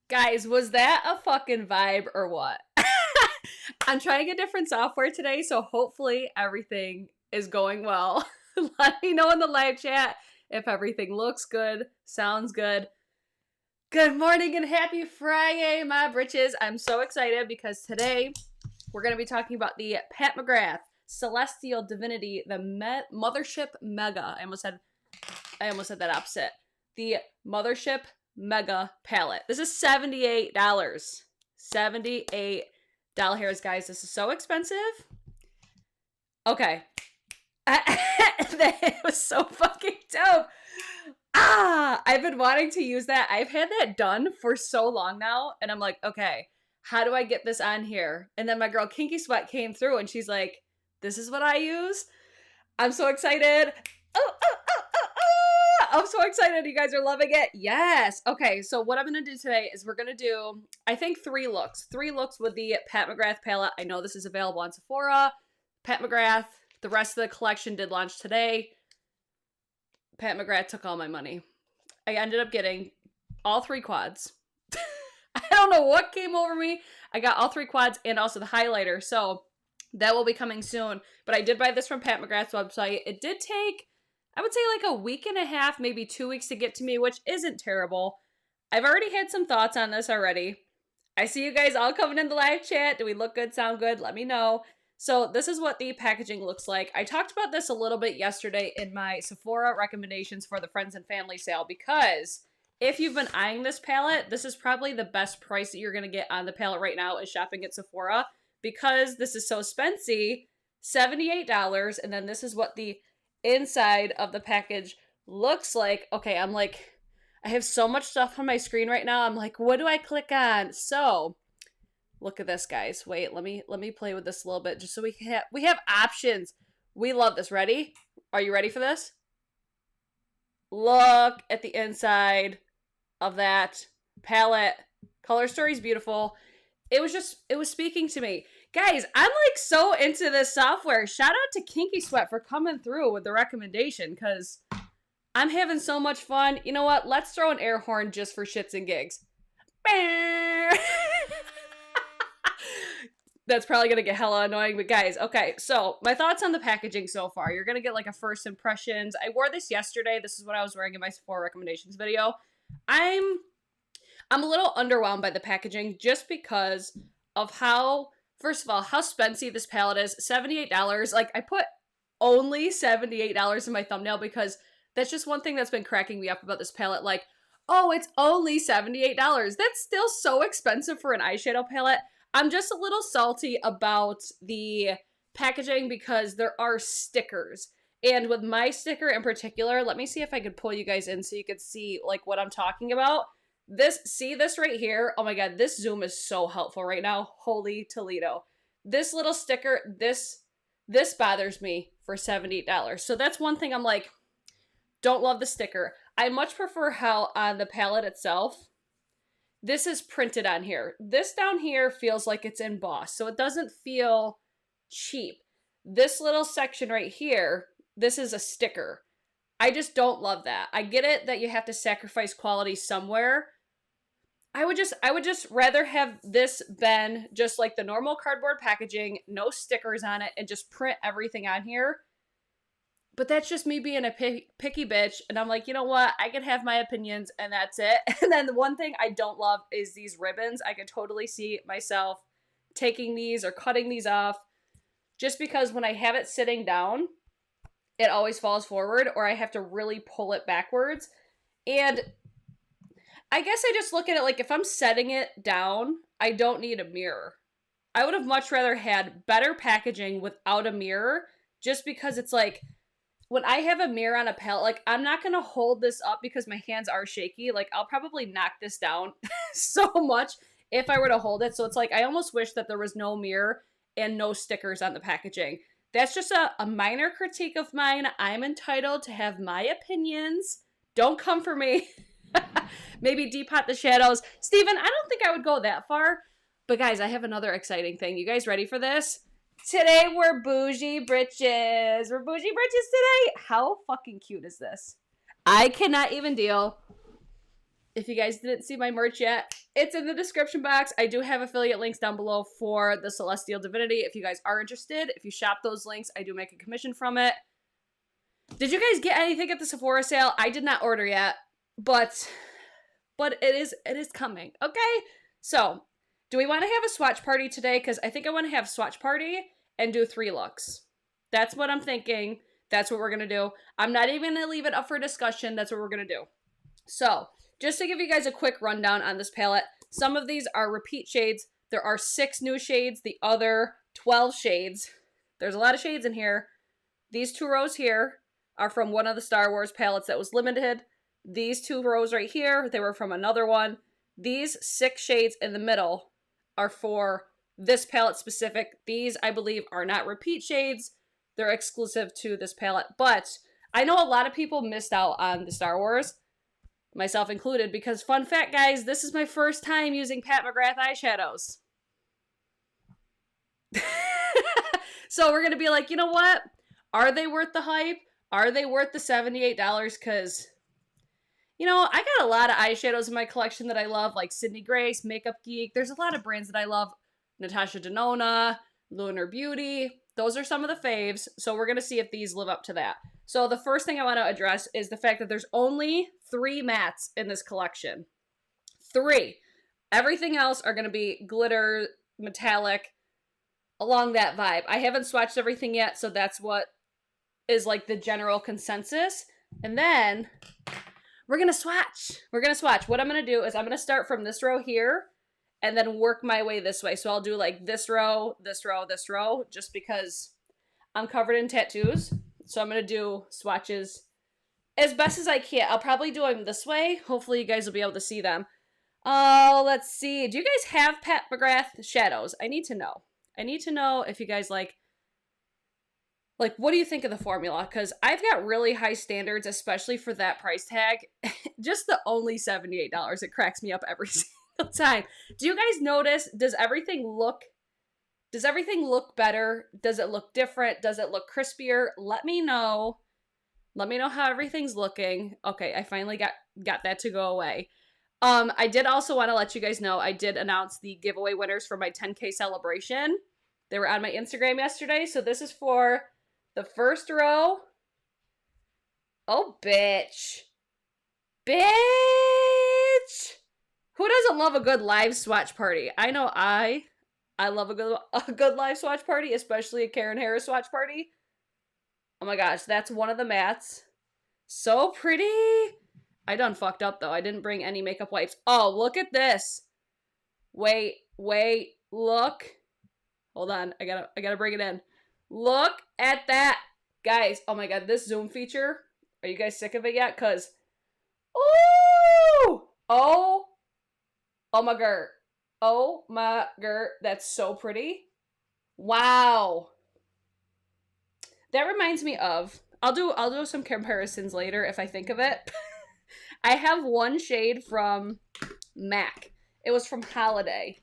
Guys, was that a fucking vibe or what? I'm trying a different software today, so hopefully everything is going well. Let me know in the live chat if everything looks good, sounds good. Good morning and happy Friday, my britches. I'm so excited because today we're going to be talking about the Pat Mcgrath Celestial Divinity, the Mthrshp Mega. I almost said that opposite. The Mthrshp Mega palette. This is $78. $78 guys. This is so expensive. Okay. That was so fucking dope. I've been wanting to use that. I've had that done for so long now, and I'm like, okay, how do I get this on here? And then my girl Kinky Sweat came through, and she's like, this is what I use. I'm so excited. I'm so excited. You guys are loving it. Yes. Okay, so what I'm going to do today is we're going to do, I think, 3 looks. 3 looks with the Pat Mcgrath palette. I know this is available on Sephora. Pat Mcgrath. The rest of the collection did launch today. Pat Mcgrath took all my money. I ended up getting all 3 quads. I don't know what came over me. I got all 3 quads and also the highlighter. So that will be coming soon. But I did buy this from Pat Mcgrath's website. It did take, I would say, like a week and a half, maybe 2 weeks to get to me, which isn't terrible. I've already had some thoughts on this already. I see you guys all coming in the live chat. Do we look good, sound good? Let me know. So this is what the packaging looks like. I talked about this a little bit yesterday in my Sephora recommendations for the Friends and Family sale, because if you've been eyeing this palette, this is probably the best price that you're going to get on the palette right now is shopping at Sephora, because this is so spency, $78, and then this is what the inside of the package looks like. Okay, I'm like, I have so much stuff on my screen right now. I'm like, what do I click on? So look at this, guys. Wait, let me play with this a little bit just so we have options. We love this. Ready? Are you ready for this? Look at the inside of that palette. Color story is beautiful. It was speaking to me. Guys, I'm like so into this software. Shout out to Kinky Sweat for coming through with the recommendation, because I'm having so much fun. You know what? Let's throw an air horn just for shits and gigs. That's probably going to get hella annoying, but guys, okay, so my thoughts on the packaging so far. You're going to get like a first impressions. I wore this yesterday. This is what I was wearing in my Sephora recommendations video. I'm a little underwhelmed by the packaging just because of how, first of all, how spency this palette is. $78. Like, I put only $78 in my thumbnail because that's just one thing that's been cracking me up about this palette. Like, oh, it's only $78. That's still so expensive for an eyeshadow palette. I'm just a little salty about the packaging because there are stickers. And with my sticker in particular, let me see if I could pull you guys in so you could see like what I'm talking about. See this right here? Oh my god, this zoom is so helpful right now. Holy Toledo. This little sticker, this bothers me for $78. So that's one thing I'm like, don't love the sticker. I much prefer how on the palette itself, this is printed on here. This down here feels like it's embossed, so it doesn't feel cheap. This little section right here, this is a sticker. I just don't love that. I get it that you have to sacrifice quality somewhere. I would just rather have this been just like the normal cardboard packaging, no stickers on it, and just print everything on here. But that's just me being a picky bitch, and I'm like, you know what? I can have my opinions, and that's it. And then the one thing I don't love is these ribbons. I could totally see myself taking these or cutting these off, just because when I have it sitting down, it always falls forward, or I have to really pull it backwards. And I guess I just look at it like, if I'm setting it down, I don't need a mirror. I would have much rather had better packaging without a mirror, just because it's like, when I have a mirror on a palette, like, I'm not going to hold this up because my hands are shaky. Like, I'll probably knock this down so much if I were to hold it. So it's like, I almost wish that there was no mirror and no stickers on the packaging. That's just a minor critique of mine. I'm entitled to have my opinions. Don't come for me. Maybe depot the shadows. Steven, I don't think I would go that far. But guys, I have another exciting thing. You guys ready for this? Today we're bougie britches. We're bougie britches today. How fucking cute is this? I cannot even deal. if you guys didn't see my merch yet, it's in the description box. I do have affiliate links down below for the Celestial Divinity if you guys are interested. If you shop those links, I do make a commission from it. Did you guys get anything at the Sephora sale? I did not order yet, but it is coming. Okay, so do we want to have a swatch party today? Because I think I want to have a swatch party and do 3 looks. That's what I'm thinking. That's what we're gonna do. I'm not even gonna leave it up for discussion. That's what we're gonna do. So just to give you guys a quick rundown on this palette, some of these are repeat shades. There are 6 new shades, the other 12 shades. There's a lot of shades in here. These 2 rows here are from one of the Star Wars palettes that was limited. These 2 rows right here, they were from another one. These 6 shades in the middle are for this palette specific. These, I believe, are not repeat shades. They're exclusive to this palette. But I know a lot of people missed out on the Star Wars, myself included, because fun fact, guys, this is my first time using Pat McGrath eyeshadows. So we're going to be like, you know what? Are they worth the hype? Are they worth the $78? Because, you know, I got a lot of eyeshadows in my collection that I love, like Sydney Grace, Makeup Geek. There's a lot of brands that I love. Natasha Denona, Lunar Beauty. Those are some of the faves. So we're going to see if these live up to that. So the first thing I want to address is the fact that there's only 3 mattes in this collection. 3. Everything else are going to be glitter, metallic, along that vibe. I haven't swatched everything yet, so that's what is like the general consensus. And then we're going to swatch. We're going to swatch. What I'm going to do is I'm going to start from this row here and then work my way this way. So I'll do like this row, this row, this row, just because I'm covered in tattoos. So I'm going to do swatches as best as I can. I'll probably do them this way. Hopefully you guys will be able to see them. Oh, let's see. Do you guys have Pat McGrath shadows? I need to know. I need to know if you guys like, what do you think of the formula? Because I've got really high standards, especially for that price tag. Just the only $78. It cracks me up every single time. Do you guys notice, does everything look better? Does it look different? Does it look crispier? Let me know. Let me know how everything's looking. Okay, I finally got that to go away. I did also want to let you guys know I did announce the giveaway winners for my 10K celebration. They were on my Instagram yesterday. So this is for the first row. Oh, bitch. Bitch! Who doesn't love a good live swatch party? I know I love a good live swatch party, especially a Karen Harris swatch party. Oh my gosh, that's one of the mattes. So pretty. I done fucked up though. I didn't bring any makeup wipes. Oh, look at this. Wait, look. Hold on, I gotta bring it in. Look at that. Guys, oh my god, this zoom feature. Are you guys sick of it yet? Cause, ooh! Oh my god. Oh my god, that's so pretty. Wow. That reminds me of, I'll do some comparisons later if I think of it. I have one shade from MAC. It was from Holiday.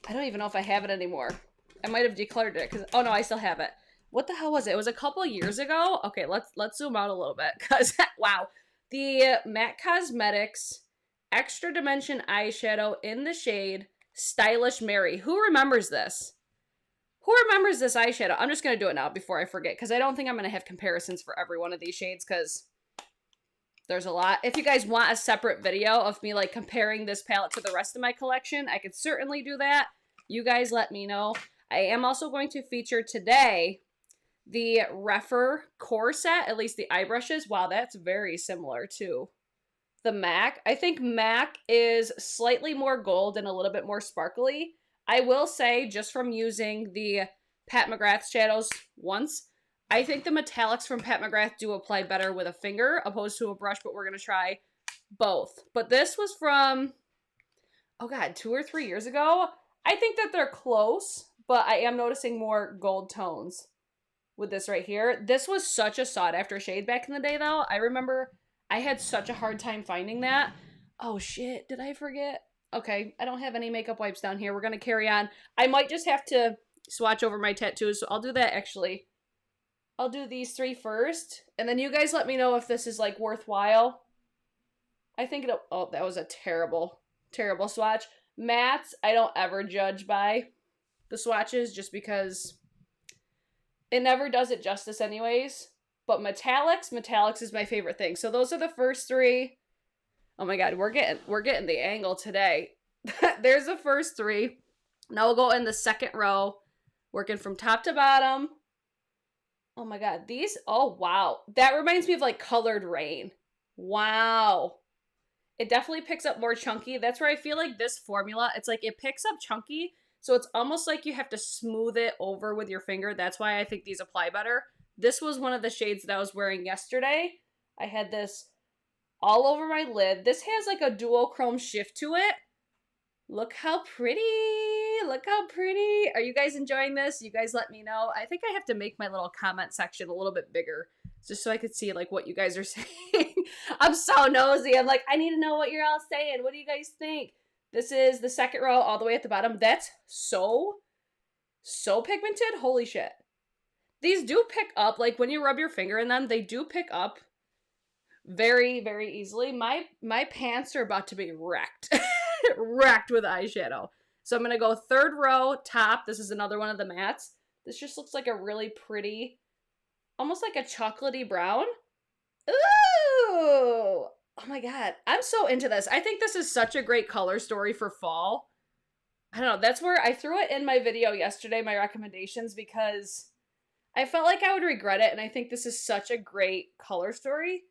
I don't even know if I have it anymore. I might have declared it because, oh no, I still have it. What the hell was it? It was a couple years ago. Okay, let's zoom out a little bit because wow, the MAC Cosmetics Extra Dimension eyeshadow in the shade Stylish Mary. Who remembers this? Who remembers this eyeshadow? I'm just gonna do it now before I forget because I don't think I'm gonna have comparisons for every one of these shades because there's a lot. If you guys want a separate video of me like comparing this palette to the rest of my collection, I could certainly do that. You guys let me know. I am also going to feature today the REPHR core set, at least the eye brushes. Wow, that's very similar to the MAC. I think MAC is slightly more gold and a little bit more sparkly. I will say, just from using the Pat McGrath shadows once, I think the metallics from Pat McGrath do apply better with a finger opposed to a brush, but we're going to try both. But this was from, oh god, 2 or 3 years ago. I think that they're close, but I am noticing more gold tones with this right here. This was such a sought after shade back in the day though. I remember I had such a hard time finding that. Oh shit, did I forget? Okay, I don't have any makeup wipes down here. We're going to carry on. I might just have to swatch over my tattoos, so I'll do that actually. I'll do these 3 first, and then you guys let me know if this is like worthwhile. I think it'll, oh, that was a terrible, terrible swatch. Mattes, I don't ever judge by the swatches just because it never does it justice anyways. But metallics is my favorite thing. So those are the first three. Oh my god, we're getting the angle today. There's the first three. Now we'll go in the second row, working from top to bottom. Oh my god, these, oh wow. That reminds me of like Colored Rain. Wow. It definitely picks up more chunky. That's where I feel like this formula, it's like it picks up chunky, so it's almost like you have to smooth it over with your finger. That's why I think these apply better. This was one of the shades that I was wearing yesterday. I had this all over my lid. This has like a duochrome shift to it. Look how pretty. Look how pretty. Are you guys enjoying this? You guys let me know. I think I have to make my little comment section a little bit bigger just so I could see like what you guys are saying. I'm so nosy. I'm like, I need to know what you're all saying. What do you guys think? This is the second row all the way at the bottom. That's so pigmented. Holy shit. These do pick up, like when you rub your finger in them, they do pick up very, very easily. My pants are about to be wrecked. Wrecked with eyeshadow. So I'm going to go third row, top. This is another one of the mattes. This just looks like a really pretty, almost like a chocolatey brown. Ooh! Oh my god. I'm so into this. I think this is such a great color story for fall. I don't know. That's where I threw it in my video yesterday, my recommendations, because I felt like I would regret it, and I think this is such a great color story.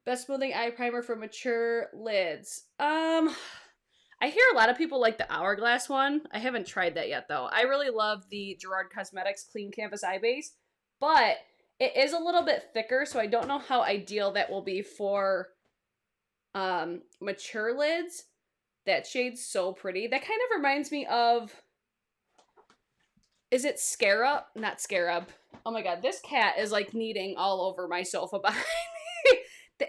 Best smoothing eye primer for mature lids. I hear a lot of people like the Hourglass one. I haven't tried that yet, though. I really love the Gerard Cosmetics Clean Canvas Eye Base, but it is a little bit thicker, so I don't know how ideal that will be for mature lids. That shade's so pretty. That kind of reminds me of... Is it Scarab? Not Scarab. Oh my god, this cat is like kneading all over my sofa behind me.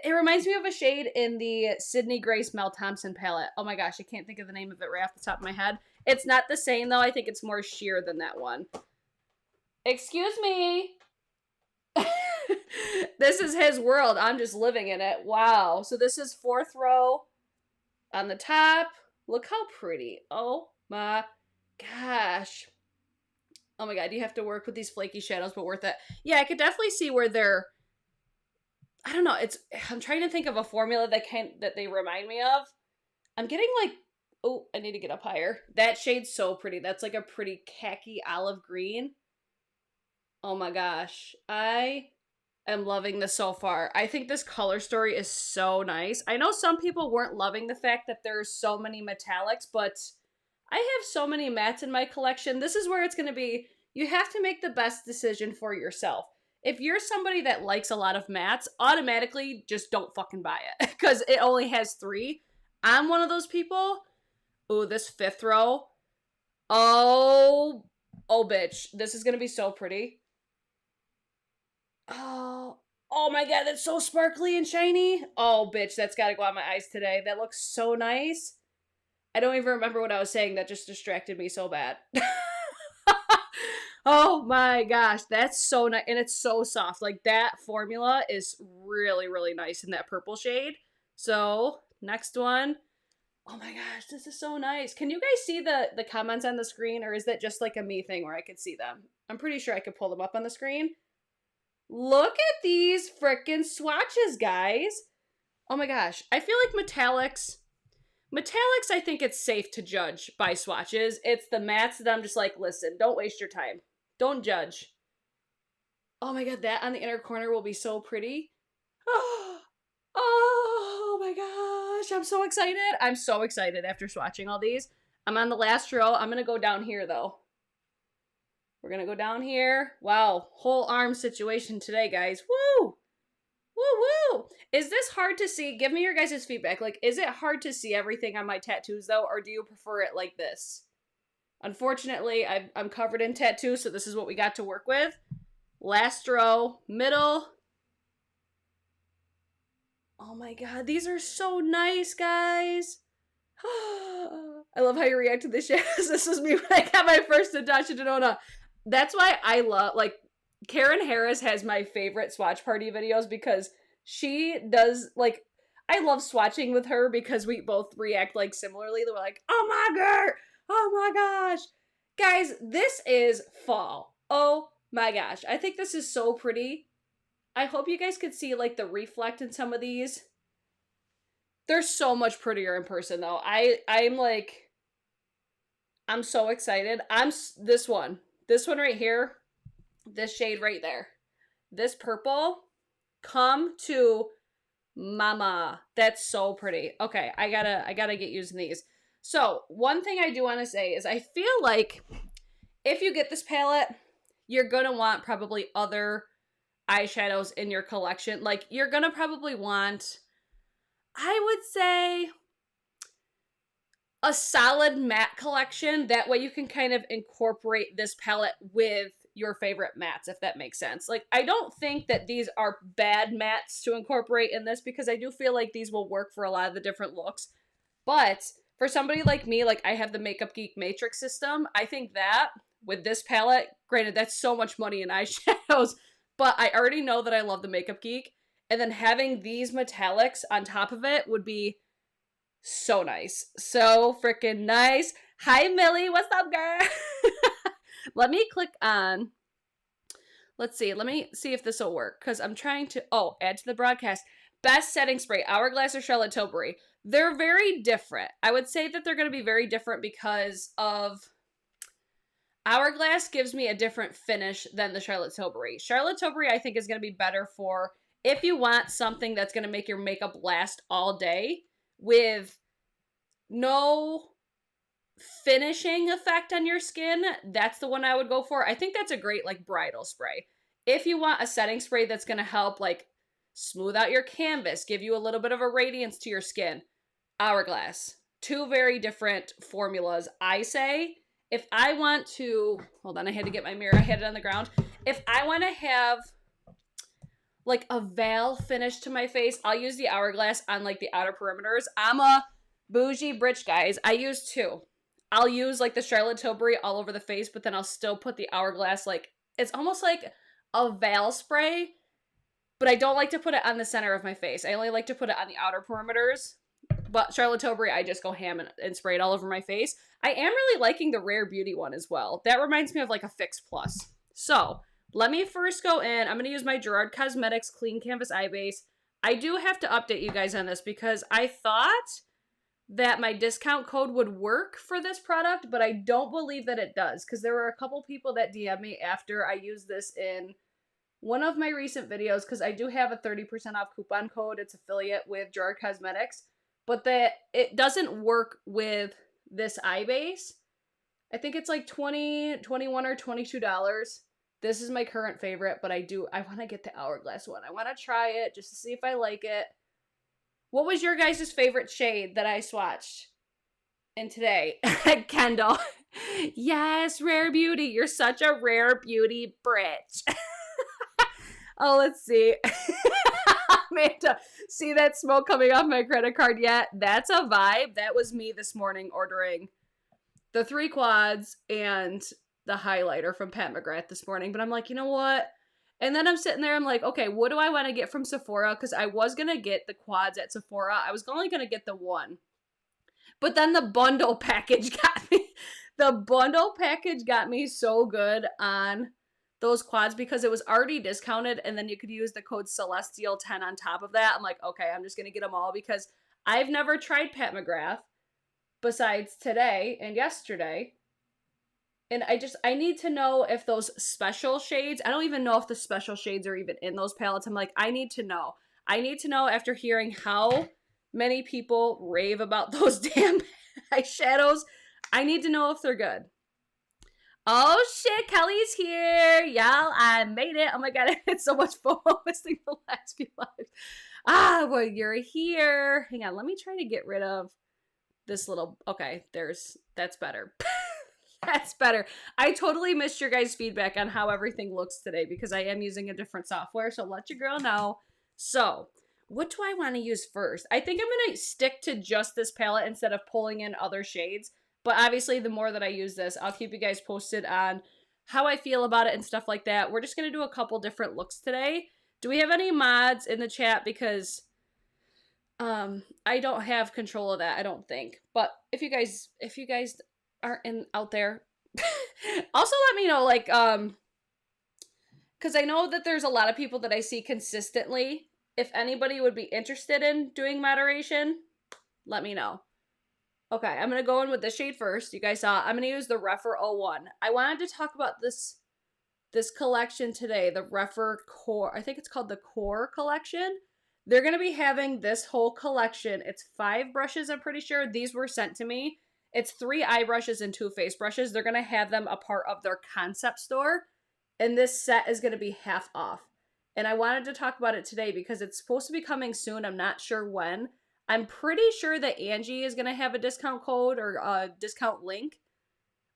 It reminds me of a shade in the Sydney Grace Mel Thompson palette. Oh my gosh, I can't think of the name of it right off the top of my head. It's not the same though. I think it's more sheer than that one. Excuse me. This is his world. I'm just living in it. Wow. So this is fourth row on the top. Look how pretty. Oh my gosh. Oh my god, you have to work with these flaky shadows, but worth it. Yeah, I could definitely see where they're... I don't know. I'm trying to think of a formula that they remind me of. I'm getting like... Oh, I need to get up higher. That shade's so pretty. That's like a pretty khaki olive green. Oh my gosh. I am loving this so far. I think this color story is so nice. I know some people weren't loving the fact that there's so many metallics, but... I have so many mattes in my collection. This is where it's going to be, you have to make the best decision for yourself. If you're somebody that likes a lot of mattes, automatically just don't fucking buy it because it only has 3. I'm one of those people. Ooh, this fifth row. Oh, bitch. This is going to be so pretty. Oh my god, that's so sparkly and shiny. Oh, bitch, that's got to go on my eyes today. That looks so nice. I don't even remember what I was saying. That just distracted me so bad. Oh my gosh. That's so nice. And it's so soft. Like that formula is really, really nice in that purple shade. So next one. Oh my gosh. This is so nice. Can you guys see the comments on the screen? Or is that just like a me thing where I could see them? I'm pretty sure I could pull them up on the screen. Look at these frickin' swatches, guys. Oh my gosh. I feel like metallics, I think it's safe to judge by swatches. It's the mattes that I'm just like, listen, don't waste your time. Don't judge. Oh my god, that on the inner corner will be so pretty. Oh my gosh, I'm so excited. I'm so excited after swatching all these. I'm on the last row. I'm going to go down here, though. We're going to go down here. Wow, whole arm situation today, guys. Woo! Woo woo! Is this hard to see? Give me your guys' feedback. Like, is it hard to see everything on my tattoos, though, or do you prefer it like this? Unfortunately, I'm covered in tattoos, so this is what we got to work with. Last row, middle. Oh my god, these are so nice, guys. I love how you react to the shadows. This was me when I got my first Natasha Denona. That's why I love, like, Karen Harris has my favorite swatch party videos because she does, like, I love swatching with her because we both react like similarly. We're like, oh my god, oh my gosh. Guys, this is fall. Oh my gosh. I think this is so pretty. I hope you guys could see like the reflect in some of these. They're so much prettier in person though. I'm like, I'm so excited. This one right here, this shade right there, this purple, come to mama. That's so pretty. Okay, I gotta get using these. So one thing I do want to say is I feel like if you get this palette, you're gonna want probably other eyeshadows in your collection. Like you're gonna probably want, I would say, a solid matte collection. That way you can kind of incorporate this palette with your favorite mattes, if that makes sense. Like, I don't think that these are bad mattes to incorporate in this because I do feel like these will work for a lot of the different looks. But for somebody like me, like I have the Makeup Geek Matrix system, I think that with this palette, granted, that's so much money in eyeshadows, but I already know that I love the Makeup Geek, and then having these metallics on top of it would be so nice. So freaking nice. Hi, Millie. What's up, girl? Let me click on, let's see. Let me see if this will work because I'm trying to, add to the broadcast. Best setting spray, Hourglass or Charlotte Tilbury. They're very different. I would say that they're going to be very different because of Hourglass gives me a different finish than the Charlotte Tilbury. Charlotte Tilbury, I think, is going to be better for if you want something that's going to make your makeup last all day with no finishing effect on your skin. That's the one I would go for. I think that's a great like bridal spray. If you want a setting spray that's going to help like smooth out your canvas, give you a little bit of a radiance to your skin, Hourglass. Two very different formulas. I say if I want to, hold on, I had to get my mirror. I had it on the ground. If I want to have like a veil finish to my face, I'll use the Hourglass on like the outer perimeters. I'm a bougie britch, guys. I use two. I'll use like the Charlotte Tilbury all over the face, but then I'll still put the Hourglass, like it's almost like a veil spray, but I don't like to put it on the center of my face. I only like to put it on the outer perimeters. But Charlotte Tilbury, I just go ham and spray it all over my face. I am really liking the Rare Beauty one as well. That reminds me of like a Fix Plus. So let me first go in. I'm going to use my Gerard Cosmetics Clean Canvas Eye Base. I do have to update you guys on this because I thought that my discount code would work for this product, but I don't believe that it does because there were a couple people that DM'd me after I used this in one of my recent videos because I do have a 30% off coupon code. It's affiliate with Gerard Cosmetics, but that it doesn't work with this eye base. I think it's like $21 or $22. This is my current favorite, but I want to get the Hourglass one. I want to try it just to see if I like it. What was your guys' favorite shade that I swatched in today? Kendall. Yes, Rare Beauty. You're such a Rare Beauty britch. Oh, let's see. Amanda, see that smoke coming off my credit card yet? That's a vibe. That was me this morning ordering the 3 quads and the highlighter from Pat McGrath this morning. But I'm like, you know what? And then I'm sitting there, I'm like, okay, what do I want to get from Sephora? Because I was going to get the quads at Sephora. I was only going to get the one. But then the bundle package got me. The bundle package got me so good on those quads because it was already discounted. And then you could use the code Celestial10 on top of that. I'm like, okay, I'm just going to get them all because I've never tried Pat McGrath besides today and yesterday. And I need to know if those special shades, I don't even know if the special shades are even in those palettes. I'm like, I need to know. I need to know after hearing how many people rave about those damn eyeshadows. I need to know if they're good. Oh shit, Kelly's here. Y'all, I made it. Oh my god, I had so much fun missing the last few lives. Ah, well, you're here. Hang on, let me try to get rid of this little, okay, that's better. That's better. I totally missed your guys' feedback on how everything looks today because I am using a different software, so let your girl know. So, what do I want to use first? I think I'm going to stick to just this palette instead of pulling in other shades. But obviously, the more that I use this, I'll keep you guys posted on how I feel about it and stuff like that. We're just going to do a couple different looks today. Do we have any mods in the chat? Because I don't have control of that, I don't think. But if you guys aren't out there, also let me know, like, because I know that there's a lot of people that I see consistently. If anybody would be interested in doing moderation, let me know. Okay, I'm going to go in with this shade first. You guys saw, I'm going to use the REPHR 01. I wanted to talk about this collection today, the REPHR Core. I think it's called the Core collection. They're going to be having this whole collection. It's 5 brushes, I'm pretty sure. These were sent to me. It's 3 eye brushes and 2 face brushes. They're going to have them a part of their concept store. And this set is going to be half off. And I wanted to talk about it today because it's supposed to be coming soon. I'm not sure when. I'm pretty sure that Angie is going to have a discount code or a discount link.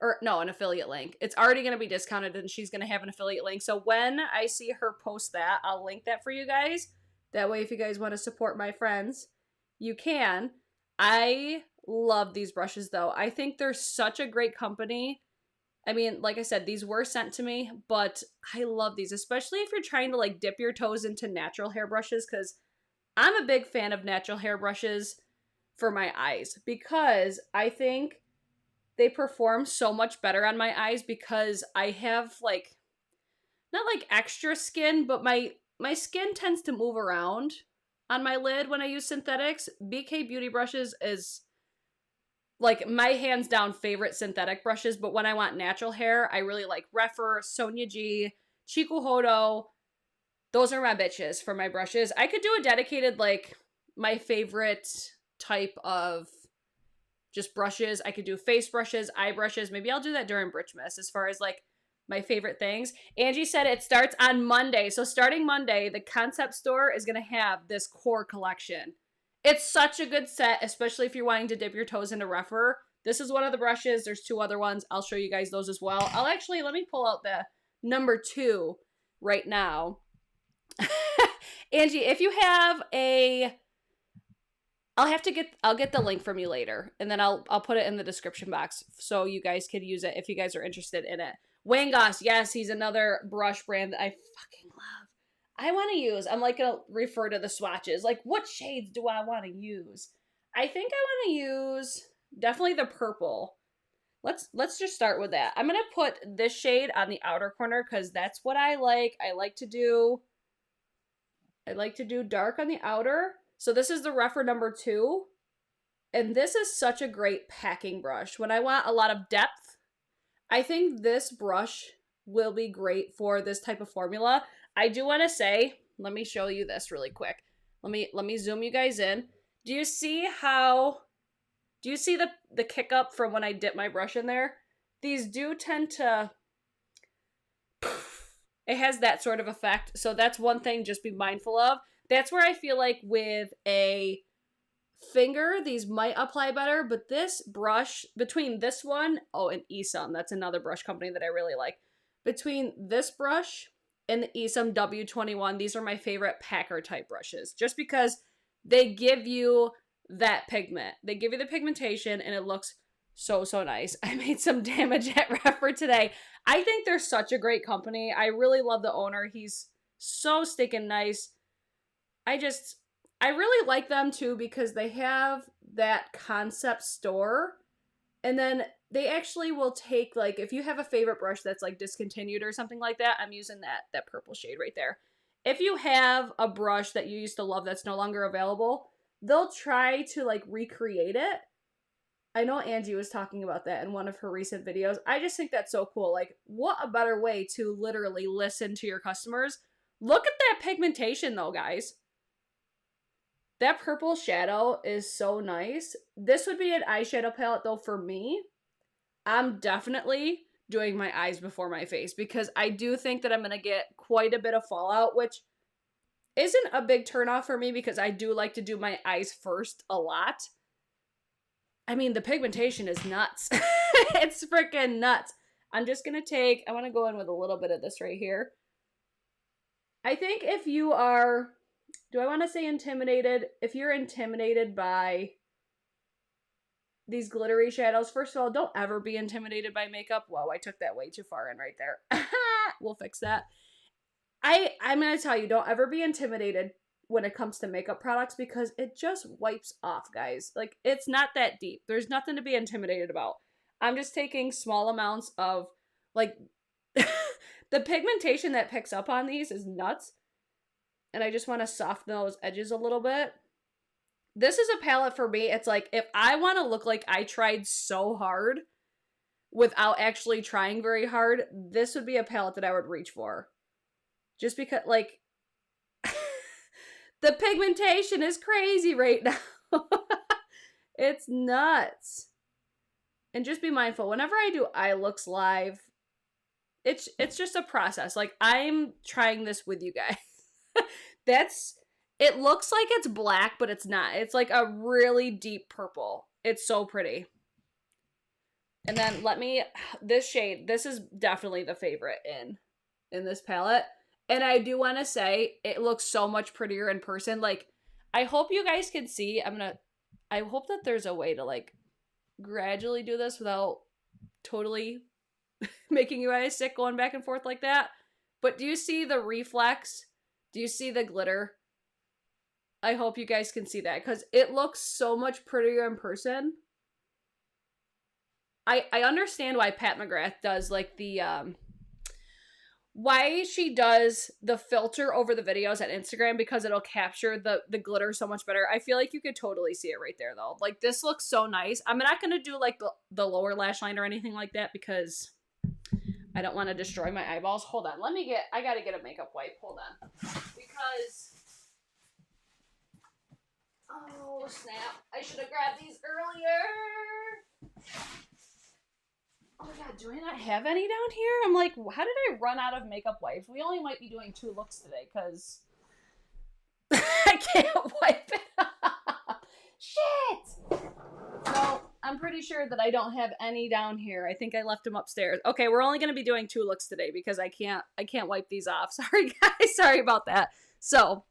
Or no, an affiliate link. It's already going to be discounted and she's going to have an affiliate link. So when I see her post that, I'll link that for you guys. That way, if you guys want to support my friends, you can. I love these brushes though. I think they're such a great company. I mean, like I said, these were sent to me, but I love these, especially if you're trying to like dip your toes into natural hair brushes, because I'm a big fan of natural hair brushes for my eyes because I think they perform so much better on my eyes because I have like, not like extra skin, but my skin tends to move around on my lid when I use synthetics. BK Beauty brushes is like my hands down favorite synthetic brushes, but when I want natural hair, I really like REPHR, Sonia G, Chico Hodo. Those are my bitches for my brushes. I could do a dedicated, like, my favorite type of just brushes. I could do face brushes, eye brushes. Maybe I'll do that during BRITCHES as far as, like, my favorite things. Angie said it starts on Monday. So starting Monday, the concept store is going to have this core collection. It's such a good set, especially if you're wanting to dip your toes into REPHR. This is one of the brushes. There's 2 other ones. I'll show you guys those as well. I'll actually, let me pull out the number 2 right now. Angie, if you have a, I'll get the link from you later, and then I'll put it in the description box so you guys can use it if you guys are interested in it. Wangos, yes, he's another brush brand that I fucking love. I want to use, I'm like gonna refer to the swatches. Like, what shades do I want to use? I think I want to use definitely the purple. Let's just start with that. I'm gonna put this shade on the outer corner because that's what I like. I like to do dark on the outer. So this is the REPHR number 2. And this is such a great packing brush. When I want a lot of depth, I think this brush will be great for this type of formula. I do want to say, let me show you this really quick. Let me zoom you guys in. Do you see the kick up from when I dip my brush in there? These do tend to, it has that sort of effect. So that's one thing just be mindful of. That's where I feel like with a finger, these might apply better, but this brush, between this one, oh, and Esum, that's another brush company that I really like. Between this brush and the Esum W21, these are my favorite packer type brushes, just because they give you that pigment. They give you the pigmentation and it looks so nice. I made some damage at REPHR today. I think they're such a great company. I really love the owner. He's so stinking nice. I really like them too because they have that concept store, and then they actually will take, like, if you have a favorite brush that's like discontinued or something like that, I'm using that purple shade right there. If you have a brush that you used to love that's no longer available, they'll try to like recreate it. I know Angie was talking about that in one of her recent videos. I just think that's so cool. Like, what a better way to literally listen to your customers. Look at that pigmentation though, guys. That purple shadow is so nice. This would be an eyeshadow palette though for me. I'm definitely doing my eyes before my face because I do think that I'm going to get quite a bit of fallout, which isn't a big turnoff for me because I do like to do my eyes first a lot. I mean, the pigmentation is nuts. It's freaking nuts. I'm just going to I want to go in with a little bit of this right here. I think if you are, do I want to say intimidated? If you're intimidated by these glittery shadows, first of all, don't ever be intimidated by makeup. Whoa, I took that way too far in right there. We'll fix that. I'm going to tell you, don't ever be intimidated. when it comes to makeup products because it just wipes off, guys. Like, it's not that deep. There's nothing to be intimidated about. I'm just taking small amounts of, like, the pigmentation that picks up on these is nuts. And I just want to soften those edges a little bit. This is a palette for me. It's like, if I want to look like I tried so hard without actually trying very hard, this would be a palette that I would reach for. Just because, like, the pigmentation is crazy right now. It's nuts. And just be mindful, whenever I do eye looks live, it's just a process. Like, I'm trying this with you guys. It looks like it's black, but it's not. It's like a really deep purple. It's so pretty. And then this shade, this is definitely the favorite in this palette. And I do want to say, it looks so much prettier in person. Like, I hope you guys can see. I hope that there's a way to, like, gradually do this without totally making you guys sick going back and forth like that. But do you see the reflex? Do you see the glitter? I hope you guys can see that because it looks so much prettier in person. I understand why Pat McGrath does, like, the, why she does the filter over the videos at Instagram, because it'll capture the glitter so much better. I feel like you could totally see it right there, though. Like, this looks so nice. I'm not going to do, like, the lower lash line or anything like that because I don't want to destroy my eyeballs. Hold on. I got to get a makeup wipe. Hold on. Because, oh, snap. I should have grabbed these earlier. Oh my god, do I not have any down here? I'm like, how did I run out of makeup wipes? We only might be doing 2 looks today, because I can't wipe it up. Shit! So, I'm pretty sure that I don't have any down here. I think I left them upstairs. Okay, we're only going to be doing 2 looks today, because I can't wipe these off. Sorry, guys. Sorry about that. So,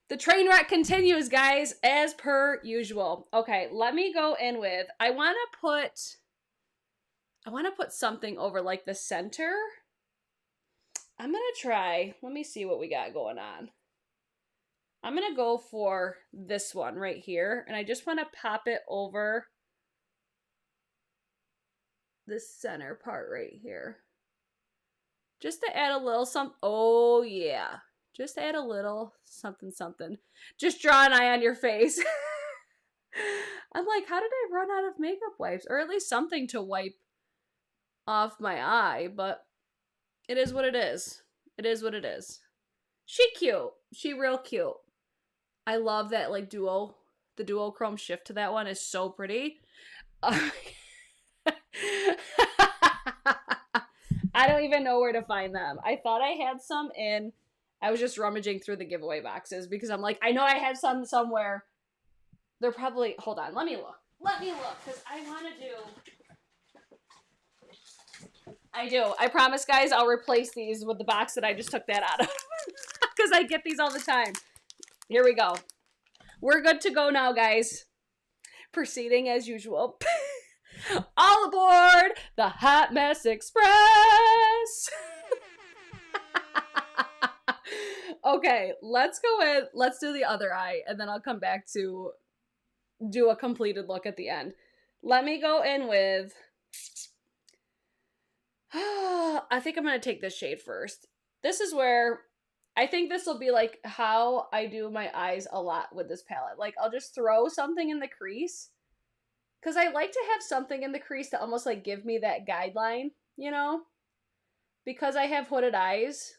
the train wreck continues, guys, as per usual. Okay, let me go in with, I want to put something over, like, the center. I'm going to try, let me see what we got going on. I'm going to go for this one right here, and I just want to pop it over this center part right here. Just to add a little something. Oh, yeah. Just add a little something, something. Just draw an eye on your face. I'm like, how did I run out of makeup wipes? Or at least something to wipe off my eye, but it is what it is. It is what it is. She cute. She real cute. I love that, like, the duochrome shift to that one is so pretty. I don't even know where to find them. I thought I had some I was just rummaging through the giveaway boxes because I'm like, I know I had some somewhere. They're probably, hold on, let me look. Because I want to do... I do. I promise, guys, I'll replace these with the box that I just took that out of. Because I get these all the time. Here we go. We're good to go now, guys. Proceeding as usual. All aboard the Hot Mess Express. Okay, let's do the other eye, and then I'll come back to do a completed look at the end. Let me go in with... I think I'm going to take this shade first. This is where I think this will be like how I do my eyes a lot with this palette. Like, I'll just throw something in the crease because I like to have something in the crease to almost like give me that guideline, you know, because I have hooded eyes.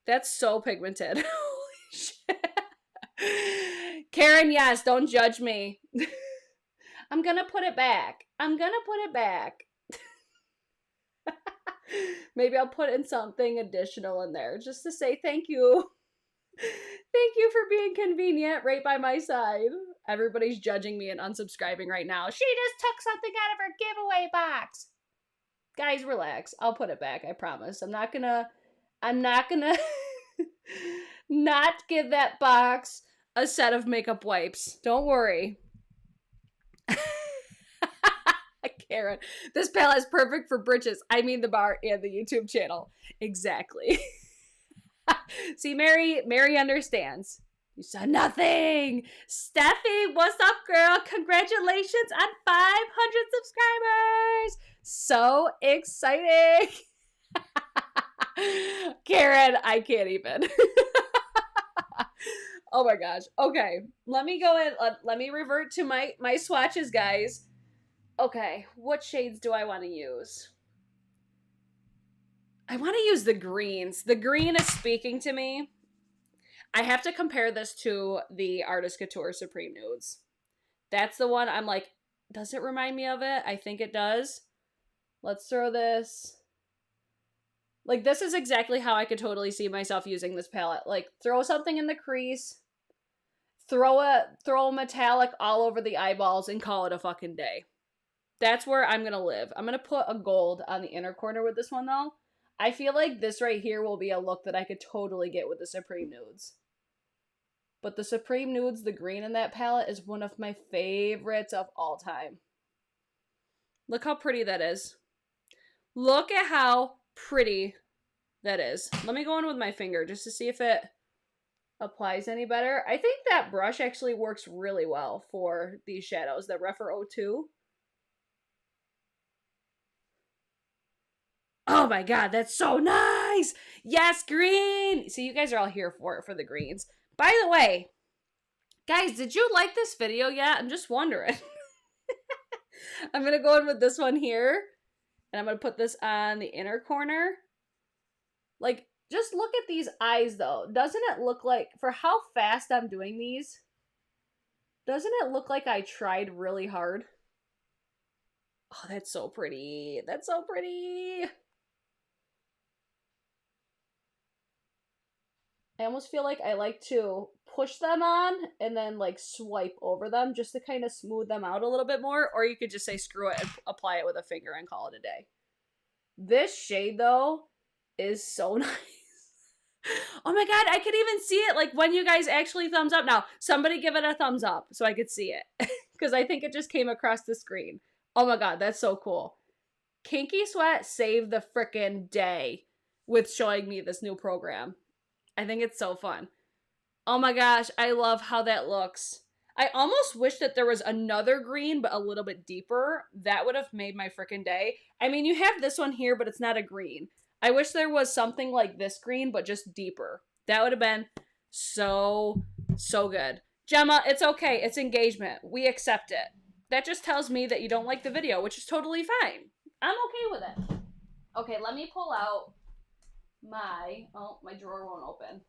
That's so pigmented. Holy shit. Karen, yes, don't judge me. I'm going to put it back. Maybe I'll put in something additional in there just to say thank you. Thank you for being convenient right by my side. Everybody's judging me and unsubscribing right now. She just took something out of her giveaway box. Guys, relax. I'll put it back. I promise. I'm not gonna not give that box a set of makeup wipes. Don't worry. Karen, this palette is perfect for britches. I mean the bar and the YouTube channel. Exactly. See, Mary understands. You saw nothing. Steffi, what's up, girl? Congratulations on 500 subscribers. So exciting. Karen, I can't even. Oh my gosh. Okay, let me go in. Let me revert to my swatches, guys. Okay, what shades do I want to use? I want to use the greens. The green is speaking to me. I have to compare this to the Artist Couture Supreme Nudes. That's the one I'm like, does it remind me of it? I think it does. Let's throw this. Like, this is exactly how I could totally see myself using this palette. Like, throw something in the crease, throw a metallic all over the eyeballs, and call it a fucking day. That's where I'm gonna live. I'm gonna put a gold on the inner corner with this one, though. I feel like this right here will be a look that I could totally get with the Supreme Nudes. But the Supreme Nudes, the green in that palette, is one of my favorites of all time. Look how pretty that is. Look at how pretty that is. Let me go in with my finger just to see if it applies any better. I think that brush actually works really well for these shadows, the REPHR 02. Oh my god, that's so nice! Yes, green! See, you guys are all here for it, for the greens. By the way, guys, did you like this video yet? I'm just wondering. I'm gonna go in with this one here, and I'm gonna put this on the inner corner. Like, just look at these eyes, though. Doesn't it look like, for how fast I'm doing these, doesn't it look like I tried really hard? Oh, that's so pretty. That's so pretty. I almost feel like I like to push them on and then like swipe over them just to kind of smooth them out a little bit more. Or you could just say screw it and apply it with a finger and call it a day. This shade though is so nice. Oh my god, I could even see it like when you guys actually thumbs up. Now, somebody give it a thumbs up so I could see it. Because I think it just came across the screen. Oh my god, that's so cool. Kinky Sweat saved the frickin' day with showing me this new program. I think it's so fun. Oh my gosh, I love how that looks. I almost wish that there was another green, but a little bit deeper. That would have made my frickin' day. I mean, you have this one here, but it's not a green. I wish there was something like this green, but just deeper. That would have been so, so good. Gemma, it's okay. It's engagement. We accept it. That just tells me that you don't like the video, which is totally fine. I'm okay with it. Okay, let me pull out my drawer won't open.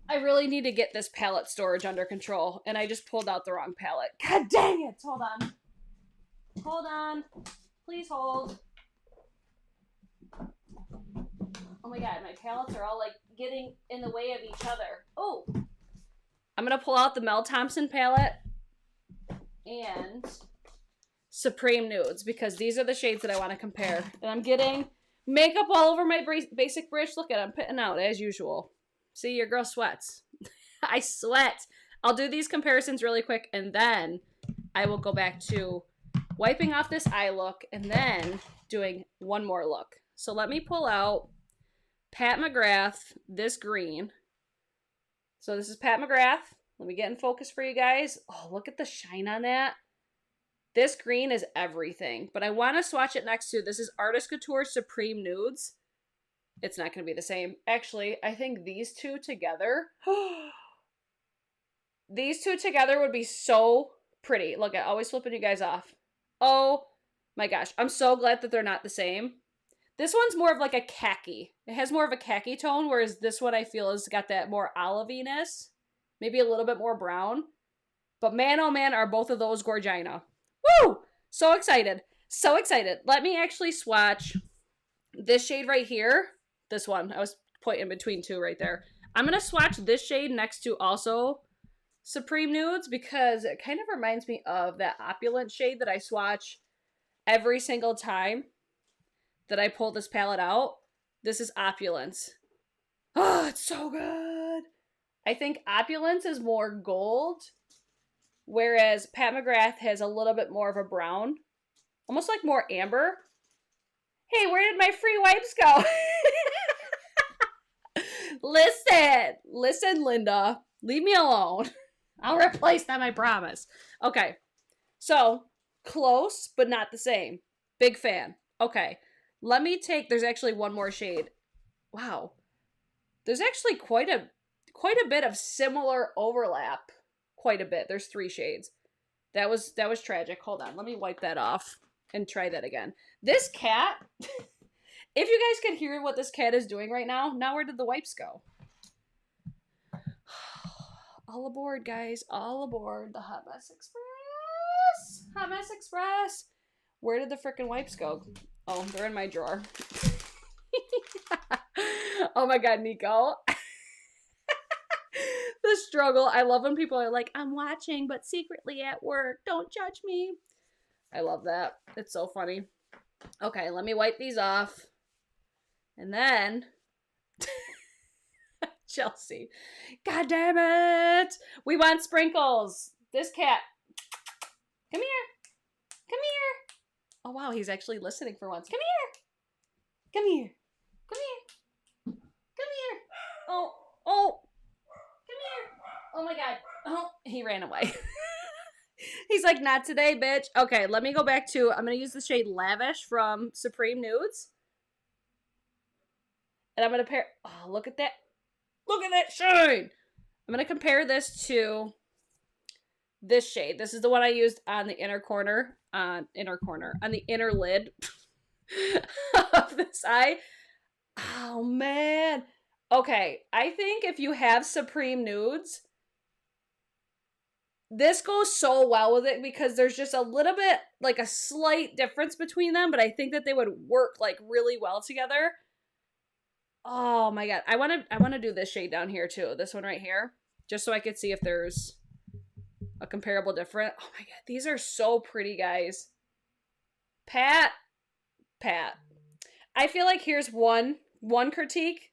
I really need to get this palette storage under control, and I just pulled out the wrong palette. God dang it! Hold on. Hold on. Please hold. Oh my god, my palettes are all like getting in the way of each other. Oh! I'm gonna pull out the Mel Thompson palette and Supreme Nudes because these are the shades that I want to compare. And I'm getting makeup all over my basic bridge. Look at it, I'm putting out as usual. See, your girl sweats. I sweat. I'll do these comparisons really quick and then I will go back to wiping off this eye look and then doing one more look. So let me pull out Pat McGrath, this green. So this is Pat McGrath. Let me get in focus for you guys. Oh, look at the shine on that. This green is everything. But I want to swatch it next to, this is Artist Couture Supreme Nudes. It's not going to be the same. Actually, I think these two together, these two together would be so pretty. Look, I'm always flipping you guys off. Oh my gosh. I'm so glad that they're not the same. This one's more of like a khaki. It has more of a khaki tone, whereas this one I feel has got that more oliviness. Maybe a little bit more brown. But man, oh man, are both of those gorgina. Woo! So excited. So excited. Let me actually swatch this shade right here. This one. I was pointing between two right there. I'm going to swatch this shade next to also Supreme Nudes because it kind of reminds me of that opulent shade that I swatch every single time that I pull this palette out. This is Opulence. Oh, it's so good. I think Opulence is more gold, whereas Pat McGrath has a little bit more of a brown. Almost like more amber. Hey, where did my free wipes go? Listen, Linda. Leave me alone. I'll replace them, I promise. Okay. So, close, but not the same. Big fan. Okay. Let me take, there's actually one more shade. Wow. There's actually quite a bit of similar overlap. Quite a bit. There's 3 shades. That was tragic. Hold on. Let me wipe that off and try that again. This cat, if you guys can hear what this cat is doing right now, where did the wipes go? All aboard, guys. All aboard the Hot Mess Express. Hot Mess Express. Where did the frickin' wipes go? Oh, they're in my drawer. Oh my god, Nico. The struggle. I love when people are like, I'm watching, but secretly at work. Don't judge me. I love that. It's so funny. Okay, let me wipe these off. And then... Chelsea. God damn it! We want sprinkles. This cat. Come here. Come here. Oh, wow, he's actually listening for once. Come here. Come here. Come here. Come here. Oh. Come here. Oh, my God. Oh, he ran away. He's like, not today, bitch. Okay, let me go back to, I'm going to use the shade Lavish from Supreme Nudes. And I'm going to pair, oh, look at that. Look at that shine. I'm going to compare this to this shade. This is the one I used on the inner corner, on the inner lid of this eye. Oh, man. Okay, I think if you have Supreme Nudes, this goes so well with it because there's just a little bit, like a slight difference between them, but I think that they would work like really well together. Oh my god, I want to do this shade down here too, this one right here, just so I could see if there's a comparable different. Oh my god, these are so pretty, guys. Pat. I feel like here's one critique.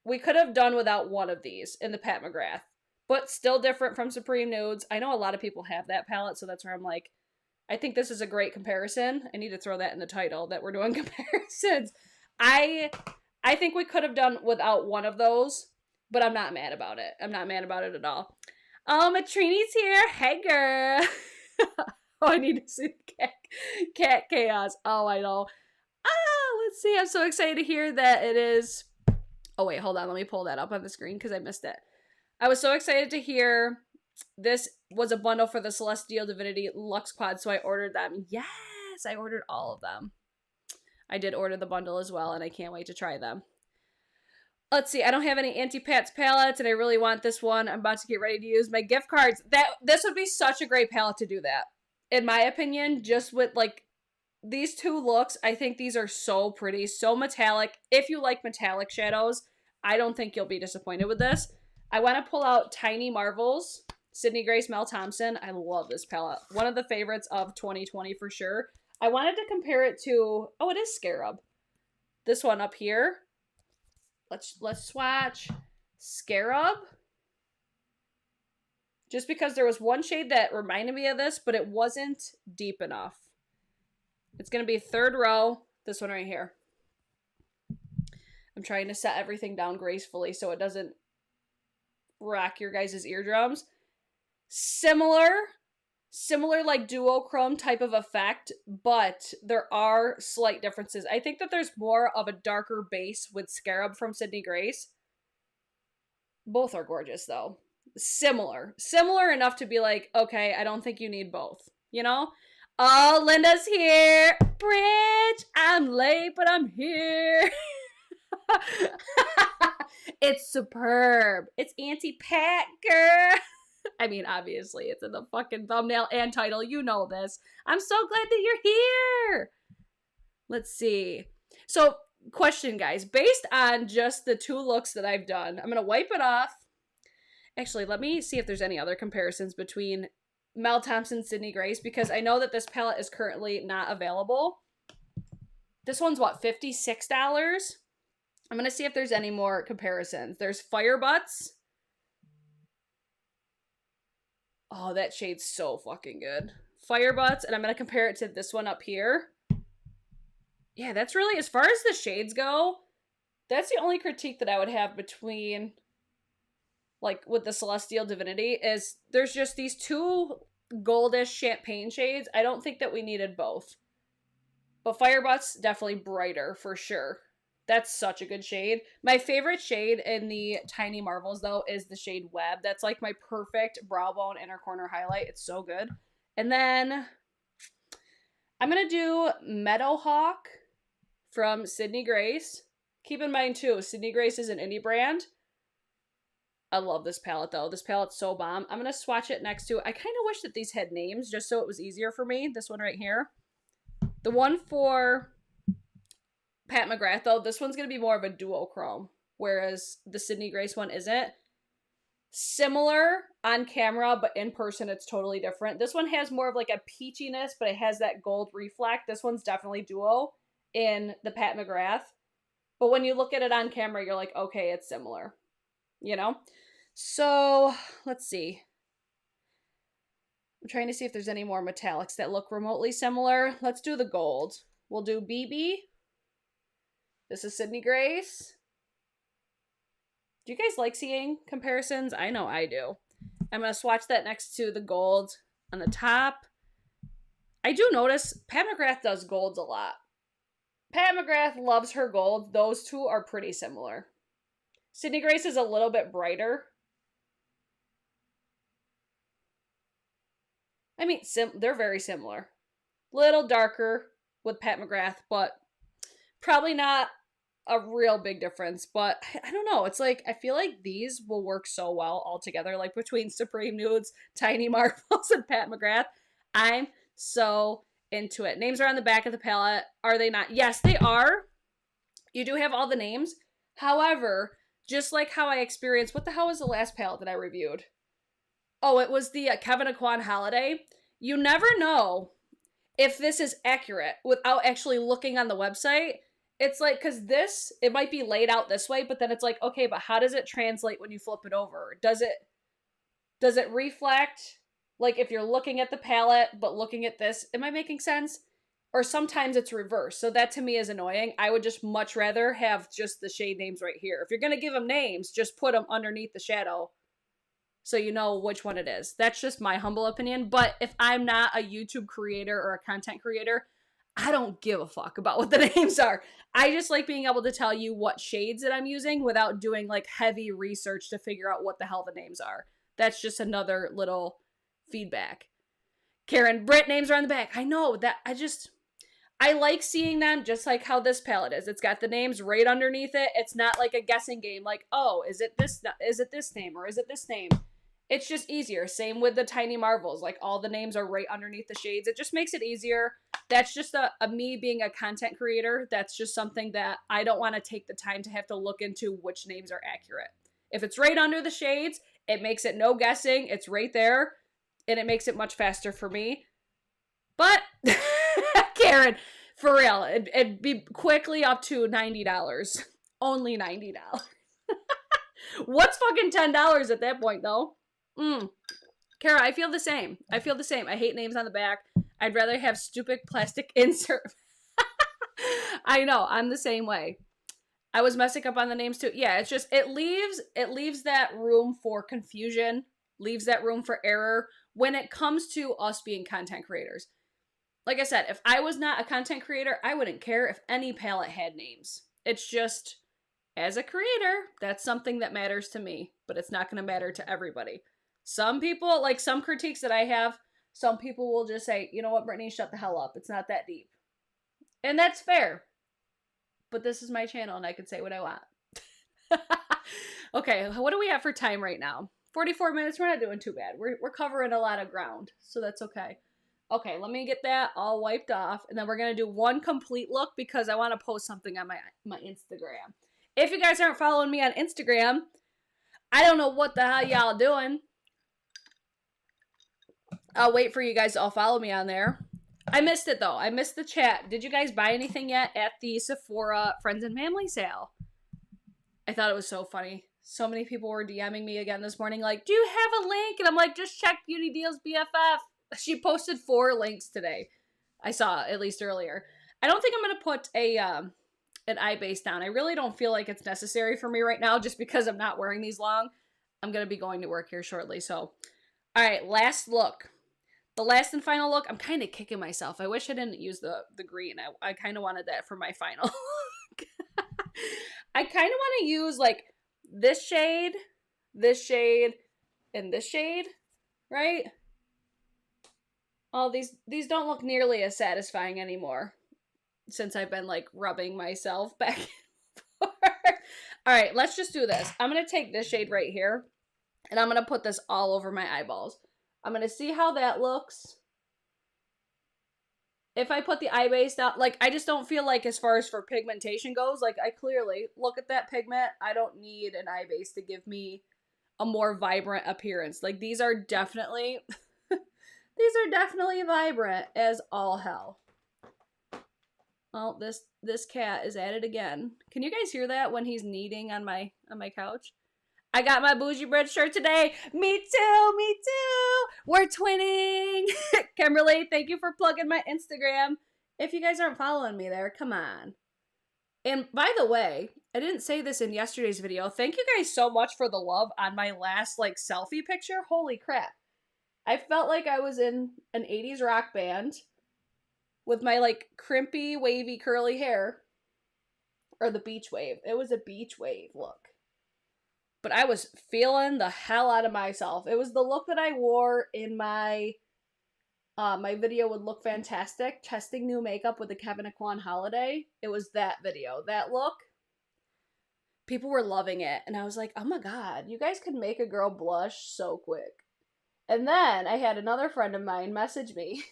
We could have done without one of these in the Pat Mcgrath, but still different from Supreme Nudes. I know a lot of people have that palette, so that's where I'm like, I think this is a great comparison. I need to throw that in the title, that we're doing comparisons. I think we could have done without one of those, but I'm not mad about it. I'm not mad about it at all. Oh, Matrini's here. Hey, girl. Oh, I need to see the cat chaos. Oh, I know. Let's see. I'm so excited to hear that it is... Oh, wait, hold on. Let me pull that up on the screen because I missed it. I was so excited to hear this was a bundle for the Celestial Divinity Luxe Quad, so I ordered them. Yes, I ordered all of them. I did order the bundle as well, and I can't wait to try them. Let's see. I don't have any Anti-Pats palettes, and I really want this one. I'm about to get ready to use my gift cards. This would be such a great palette to do that. In my opinion, just with, like, these 2 looks, I think these are so pretty, so metallic. If you like metallic shadows, I don't think you'll be disappointed with this. I want to pull out Tiny Marvels, Sydney Grace Mel Thompson. I love this palette. One of the favorites of 2020 for sure. I wanted to compare it to, oh, it is Scarab. This one up here. Let's swatch Scarab. Just because there was one shade that reminded me of this, but it wasn't deep enough. It's going to be 3rd row. This one right here. I'm trying to set everything down gracefully so it doesn't rock your guys' eardrums. Similar like duochrome type of effect, but there are slight differences. I think that there's more of a darker base with Scarab from Sydney Grace. Both are gorgeous though. Similar enough to be like, okay, I don't think you need both, you know? Oh, Linda's here. Bridge, I'm late, but I'm here. It's superb. It's Anti-Pat, girl. I mean, obviously, it's in the fucking thumbnail and title. You know this. I'm so glad that you're here. Let's see. So, question, guys. Based on just the 2 looks that I've done, I'm going to wipe it off. Actually, let me see if there's any other comparisons between Mel Thompson and Sydney Grace, because I know that this palette is currently not available. This one's, what, $56? I'm going to see if there's any more comparisons. There's Fire Butts. Oh, that shade's so fucking good. Fire Butts, and I'm going to compare it to this one up here. Yeah, that's really, as far as the shades go, That's the only critique that I would have between, like, with the Celestial Divinity, is there's just these two goldish champagne shades. I don't think that we needed both. But Firebutt's definitely brighter, for sure. That's such a good shade. My favorite shade in the Tiny Marvels, though, is the shade Web. That's like my perfect brow bone inner corner highlight. It's so good. And then I'm going to do Meadowhawk from Sydney Grace. Keep in mind, too, Sydney Grace is an indie brand. I love this palette, though. This palette's so bomb. I'm going to swatch it next to... I kind of wish that these had names, just so it was easier for me. This one right here. The one for Pat McGrath, though, this one's going to be more of a duochrome, whereas the Sydney Grace one isn't. Similar on camera, but in person it's totally different. This one has more of like a peachiness, but it has that gold reflect. This one's definitely duo in the Pat McGrath. But when you look at it on camera, you're like, okay, it's similar. You know? So, let's see. I'm trying to see if there's any more metallics that look remotely similar. Let's do the gold. We'll do BB. This is Sydney Grace. Do you guys like seeing comparisons? I know I do. I'm going to swatch that next to the gold on the top. I do notice Pat McGrath does golds a lot. Pat McGrath loves her gold. Those two are pretty similar. Sydney Grace is a little bit brighter. I mean, they're very similar. Little darker with Pat McGrath, but probably not a real big difference. But I don't know. It's like, I feel like these will work so well all together. Like between Supreme Nudes, Tiny Marvels, and Pat McGrath. I'm so into it. Names are on the back of the palette. Are they not? Yes, they are. You do have all the names. However, just like how I experienced, what the hell was the last palette that I reviewed? Oh, it was the Kevin Aquan Holiday. You never know if this is accurate without actually looking on the website. It's like, because this, it might be laid out this way, but then it's like, okay, but how does it translate when you flip it over? Does it reflect, like if you're looking at the palette, but looking at this, am I making sense? Or sometimes it's reversed. So that to me is annoying. I would just much rather have just the shade names right here. If you're going to give them names, just put them underneath the shadow so you know which one it is. That's just my humble opinion. But if I'm not a YouTube creator or a content creator, I don't give a fuck about what the names are. I just like being able to tell you what shades that I'm using without doing like heavy research to figure out what the hell the names are. That's just another little feedback. Karen, Brit names are on the back. I know that. I like seeing them just like how this palette is. It's got the names right underneath it. It's not like a guessing game like, oh, is it this name or is it this name? It's just easier. Same with the Tiny Marvels. Like all the names are right underneath the shades. It just makes it easier. That's just a me being a content creator. That's just something that I don't want to take the time to have to look into which names are accurate. If it's right under the shades, it makes it no guessing. It's right there. And it makes it much faster for me. But, Karen, for real, it'd be quickly up to $90. Only $90. What's fucking $10 at that point, though? Kara, I feel the same. I hate names on the back. I'd rather have stupid plastic insert. I know, I'm the same way. I was messing up on the names too. Yeah, it's just, it leaves that room for confusion, leaves that room for error when it comes to us being content creators. Like I said, if I was not a content creator, I wouldn't care if any palette had names. It's just, as a creator, that's something that matters to me, but it's not going to matter to everybody. Some people, like some critiques that I have, some people will just say, you know what, Brittany, shut the hell up. It's not that deep. And that's fair. But this is my channel and I can say what I want. Okay, what do we have for time right now? 44 minutes. We're not doing too bad. We're covering a lot of ground, so that's okay. Okay, let me get that all wiped off, and then we're going to do one complete look because I want to post something on my Instagram. If you guys aren't following me on Instagram, I don't know what the hell y'all doing. I'll wait for you guys to all follow me on there. I missed it, though. I missed the chat. Did you guys buy anything yet at the Sephora Friends and Family sale? I thought it was so funny. So many people were DMing me again this morning like, do you have a link? And I'm like, just check Beauty Deals BFF. She posted 4 links today. I saw, at least earlier. I don't think I'm going to put an eye base down. I really don't feel like it's necessary for me right now just because I'm not wearing these long. I'm going to be going to work here shortly. So, all right, last look. The last and final look, I'm kind of kicking myself. I wish I didn't use the green. I kind of wanted that for my final. I kind of want to use like this shade, and this shade, right? Oh, these don't look nearly as satisfying anymore since I've been like rubbing myself back and forth. All right, let's just do this. I'm going to take this shade right here and I'm going to put this all over my eyeballs. I'm going to see how that looks. If I put the eye base down, like, I just don't feel like as far as for pigmentation goes, like, I clearly, look at that pigment. I don't need an eye base to give me a more vibrant appearance. Like, these are definitely, these are definitely vibrant as all hell. Well, this cat is at it again. Can you guys hear that when he's kneading on my couch? I got my bougie bread shirt today. Me too, me too. We're twinning. Kimberly, thank you for plugging my Instagram. If you guys aren't following me there, come on. And by the way, I didn't say this in yesterday's video. Thank you guys so much for the love on my last like selfie picture. Holy crap. I felt like I was in an 80s rock band with my like crimpy, wavy, curly hair. Or the beach wave. It was a beach wave look. But I was feeling the hell out of myself. It was the look that I wore in my my video would look fantastic. Testing new makeup with the Kevin Aquan holiday. It was that video. That look. People were loving it. And I was like, oh my god. You guys could make a girl blush so quick. And then I had another friend of mine message me.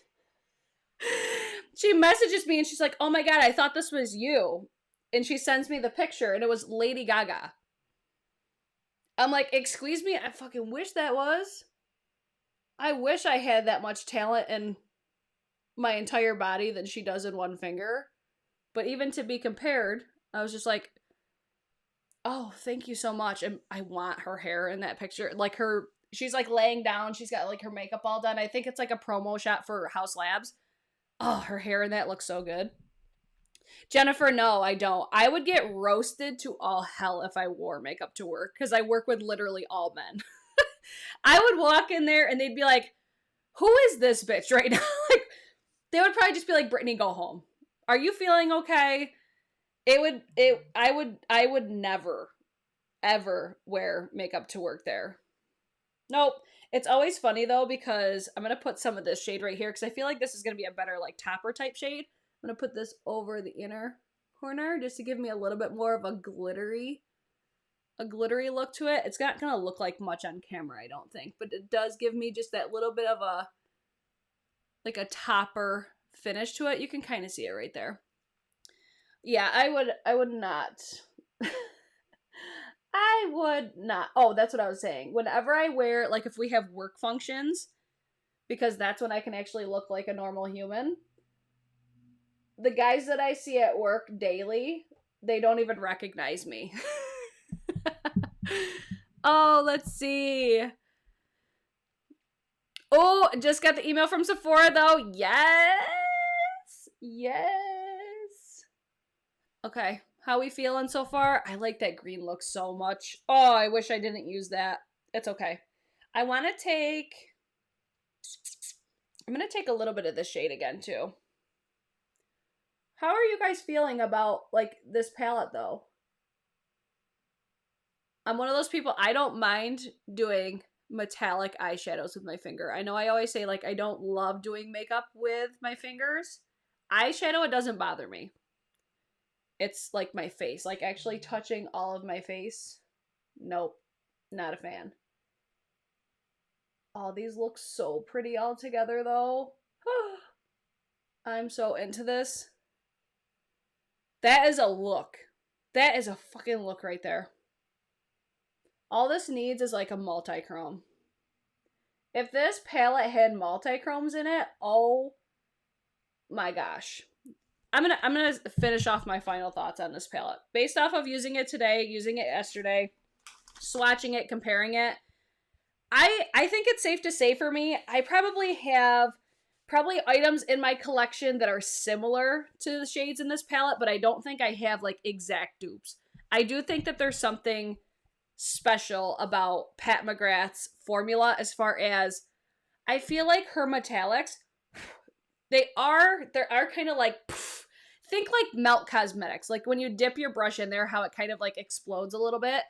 She messages me and she's like, oh my god, I thought this was you. And she sends me the picture and it was Lady Gaga. I'm like, excuse me, I fucking wish that was. I wish I had that much talent in my entire body than she does in one finger. But even to be compared, I was just like, oh, thank you so much. And I want her hair in that picture. Like she's like laying down. She's got like her makeup all done. I think it's like a promo shot for House Labs. Oh, her hair in that looks so good. Jennifer, no, I don't. I would get roasted to all hell if I wore makeup to work because I work with literally all men. I would walk in there and they'd be like, who is this bitch right now? Like, they would probably just be like, Brittany, go home. Are you feeling okay? I would never, ever wear makeup to work there. Nope. It's always funny though because I'm going to put some of this shade right here because I feel like this is going to be a better like topper type shade. I'm going to put this over the inner corner just to give me a little bit more of a glittery look to it. It's not going to look like much on camera, I don't think, but it does give me just that little bit of a, like a topper finish to it. You can kind of see it right there. Yeah, I would not. I would not. Oh, that's what I was saying. Whenever I wear, like if we have work functions, because that's when I can actually look like a normal human. The guys that I see at work daily, they don't even recognize me. Oh, let's see. Oh, just got the email from Sephora though. Yes. Yes. Okay. How we feeling so far? I like that green look so much. Oh, I wish I didn't use that. It's okay. I'm going to take a little bit of this shade again too. How are you guys feeling about, like, this palette, though? I'm one of those people, I don't mind doing metallic eyeshadows with my finger. I know I always say, like, I don't love doing makeup with my fingers. Eyeshadow, it doesn't bother me. It's, like, my face. Like, actually touching all of my face. Nope. Not a fan. Oh, these look so pretty all together, though. I'm so into this. That is a look. That is a fucking look right there. All this needs is like a multi-chrome. If this palette had multi-chromes in it, oh my gosh. I'm gonna finish off my final thoughts on this palette. Based off of using it today, using it yesterday, swatching it, comparing it, I think it's safe to say for me, I probably have probably items in my collection that are similar to the shades in this palette, but I don't think I have like exact dupes. I do think that there's something special about Pat McGrath's formula as far as I feel like her metallics, they are kind of like, think like Melt Cosmetics. Like when you dip your brush in there, how it kind of like explodes a little bit.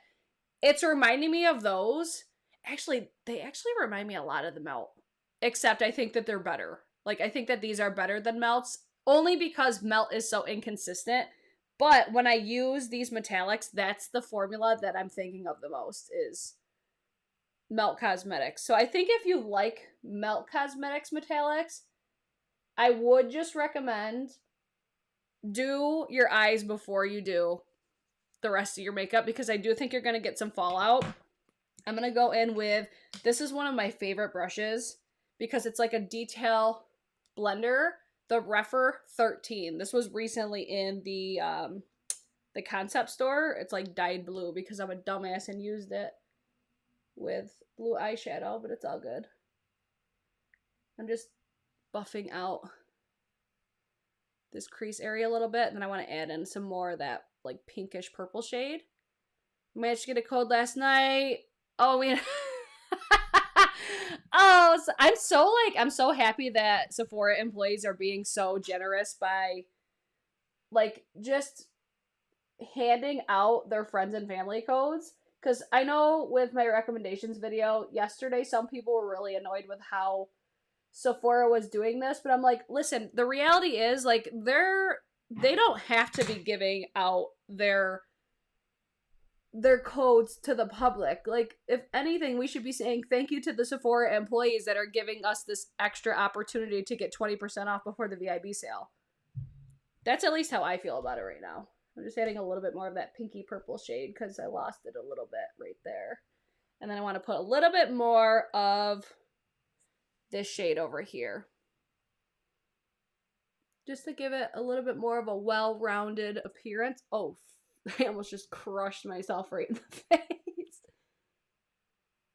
It's reminding me of those. Actually, they actually remind me a lot of the Melt. Except I think that they're better. Like, I think that these are better than Melts. Only because Melt is so inconsistent. But when I use these metallics, that's the formula that I'm thinking of the most, is Melt Cosmetics. So I think if you like Melt Cosmetics metallics, I would just recommend do your eyes before you do the rest of your makeup, because I do think you're going to get some fallout. I'm going to go in with, this is one of my favorite brushes because it's like a detail blender, the REPHR 13. This was recently in the concept store. It's like dyed blue because I'm a dumbass and used it with blue eyeshadow, but it's all good. I'm just buffing out this crease area a little bit, and then I want to add in some more of that like pinkish purple shade. I managed to get a code last night. Oh, we oh, so I'm so happy that Sephora employees are being so generous by like just handing out their friends and family codes. Because I know with my recommendations video yesterday, some people were really annoyed with how Sephora was doing this, but I'm like, listen, the reality is like they don't have to be giving out their codes to the public. Like, if anything, we should be saying thank you to the Sephora employees that are giving us this extra opportunity to get 20% off before the VIB sale. That's at least how I feel about it right now. I'm just adding a little bit more of that pinky purple shade because I lost it a little bit right there. And then I want to put a little bit more of this shade over here, just to give it a little bit more of a well-rounded appearance. Oh, I almost just crushed myself right in the face.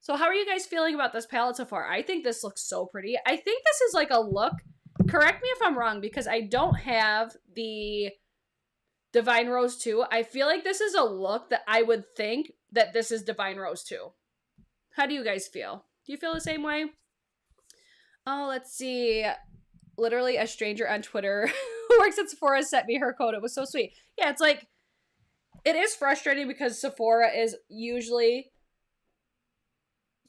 So how are you guys feeling about this palette so far? I think this looks so pretty. I think this is like a look, correct me if I'm wrong, because I don't have the Divine Rose 2. I feel like this is a look that I would think that this is Divine Rose 2. How do you guys feel? Do you feel the same way? Oh, let's see. Literally a stranger on Twitter who works at Sephora sent me her code. It was so sweet. Yeah, it's like, it is frustrating because Sephora is usually,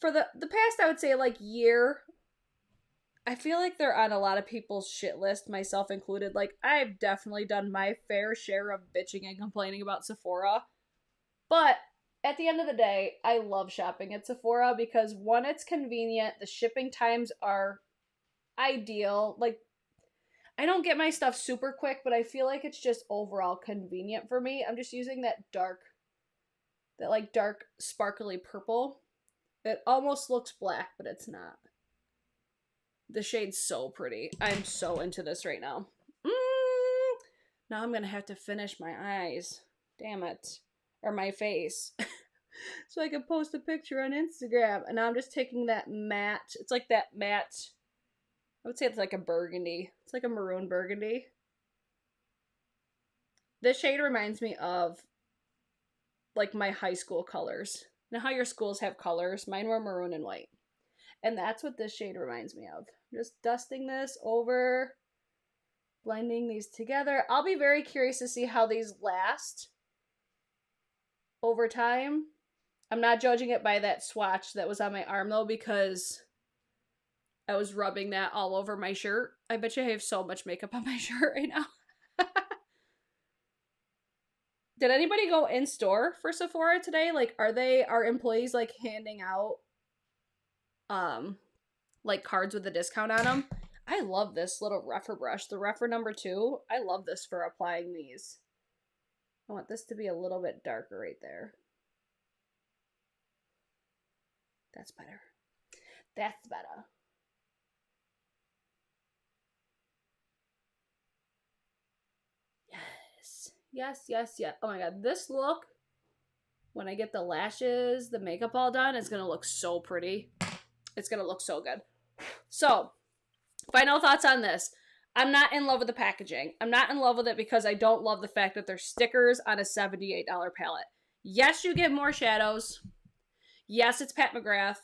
for the past, I would say, like, year, I feel like they're on a lot of people's shit list, myself included. Like, I've definitely done my fair share of bitching and complaining about Sephora. But at the end of the day, I love shopping at Sephora because, one, it's convenient. The shipping times are ideal. Like, I don't get my stuff super quick, but I feel like it's just overall convenient for me. I'm just using that dark sparkly purple. It almost looks black, but it's not. The shade's so pretty. I'm so into this right now. Now I'm gonna have to finish my eyes. Damn it. Or my face. So I can post a picture on Instagram. And now I'm just taking that matte. It's like that matte. I would say it's like a burgundy. It's like a maroon burgundy. This shade reminds me of like my high school colors. You know how your schools have colors? Mine were maroon and white. And that's what this shade reminds me of. Just dusting this over, blending these together. I'll be very curious to see how these last over time. I'm not judging it by that swatch that was on my arm though, because I was rubbing that all over my shirt. I bet you I have so much makeup on my shirt right now. Did anybody go in store for Sephora today? Like, are employees like handing out like cards with a discount on them? I love this little REPHR brush, the REPHR number 2. I love this for applying these. I want this to be a little bit darker right there. That's better. That's better. Yes. Yes, yes, yes. Oh my god, this look, when I get the lashes, the makeup all done, is going to look so pretty. It's going to look so good. So, Final thoughts on this. I'm not in love with the packaging. I'm not in love with it because I don't love the fact that there's stickers on a $78 palette. Yes, you get more shadows. Yes, it's Pat McGrath.